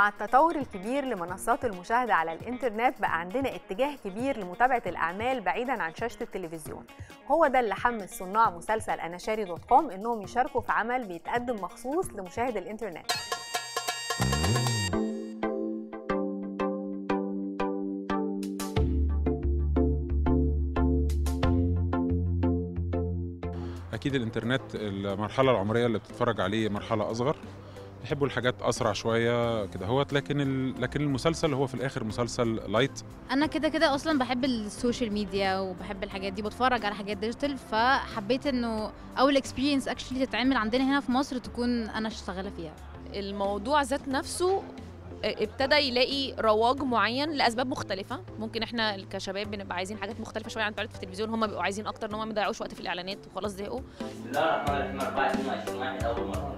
مع التطور الكبير لمنصات المشاهدة على الإنترنت بقى عندنا اتجاه كبير لمتابعة الأعمال بعيداً عن شاشة التلفزيون. هو ده اللي حمس صناع مسلسل أنا شاري دوت كوم إنهم يشاركوا في عمل بيتقدم مخصوص لمشاهد الإنترنت. أكيد الإنترنت المرحلة العمرية اللي بتتفرج عليه مرحلة أصغر، بيحبوا الحاجات أسرع شوية كده هوت، لكن المسلسل هو في الآخر مسلسل لايت. انا كده اصلا بحب السوشيال ميديا وبحب الحاجات دي، بتفرج على حاجات ديجيتال، فحبيت انه اول اكسبيرينس اكشلي تتعمل عندنا هنا في مصر تكون انا شغاله فيها. الموضوع ذات نفسه ابتدى يلاقي رواج معين لاسباب مختلفه. ممكن احنا كشباب بنبقى عايزين حاجات مختلفه شويه عن بتاعت في التلفزيون، هم بيبقوا عايزين اكتر ان هم ما يضيعوش وقت في الاعلانات وخلاص زهقوا. بسم الله الرحمن الرحيم 24/21 اول مره.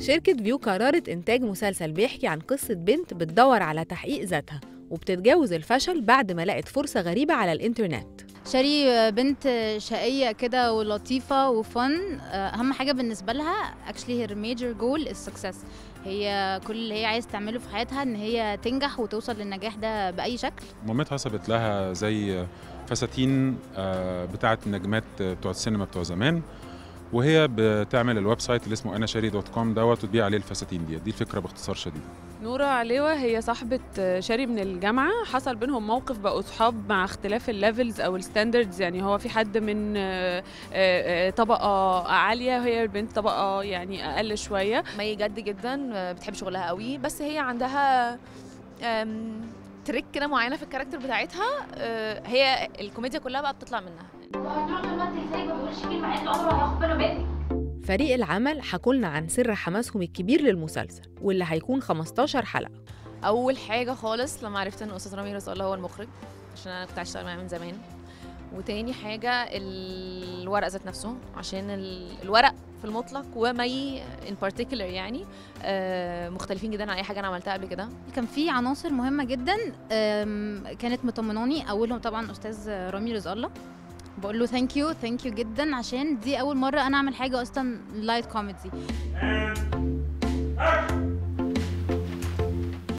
شركة فيو قررت إنتاج مسلسل بيحكي عن قصة بنت بتدور على تحقيق ذاتها وبتتجاوز الفشل بعد ما لقت فرصة غريبة على الإنترنت. شاري بنت شقيه كده ولطيفه وفن، اهم حاجه بالنسبه لها اكشلي هير ميجر جول السكسس. هي كل اللي هي عايز تعمله في حياتها ان هي تنجح وتوصل للنجاح ده باي شكل. مامتها سابت لها زي فساتين بتاعة النجمات بتوع السينما بتوع زمان، وهي بتعمل الويب سايت اللي اسمه انا شاري دوت كوم دوت وتبيع عليه الفساتين دي الفكرة باختصار شديد. نورة علوة هي صاحبة شاري من الجامعة، حصل بينهم موقف بقوا صحاب مع اختلاف الليفلز أو الستاندردز. يعني هو في حد من طبقة عالية وهي البنت طبقة يعني أقل شوية. مي جد جدا بتحب شغلها قوي، بس هي عندها تريك كده معينه في الكاركتر بتاعتها. هي الكوميديا كلها بقى بتطلع منها. فريق العمل حكولنا عن سر حماسهم الكبير للمسلسل واللي هيكون 15 حلقة. اول حاجه خالص لما عرفت ان استاذ رامي رزق الله هو المخرج، عشان انا كنت عايشه اشتغل معاه من زمان. وتاني حاجه الورق ذات نفسه، عشان الورق في المطلق ومي ان بارتيكولر يعني مختلفين جدا عن اي حاجه انا عملتها قبل كده. كان في عناصر مهمه جدا كانت مطمناني، اولهم طبعا استاذ رامي رزق الله، بقول له ثانك يو جدا، عشان دي اول مره انا اعمل حاجه اصلا لايت كوميدي.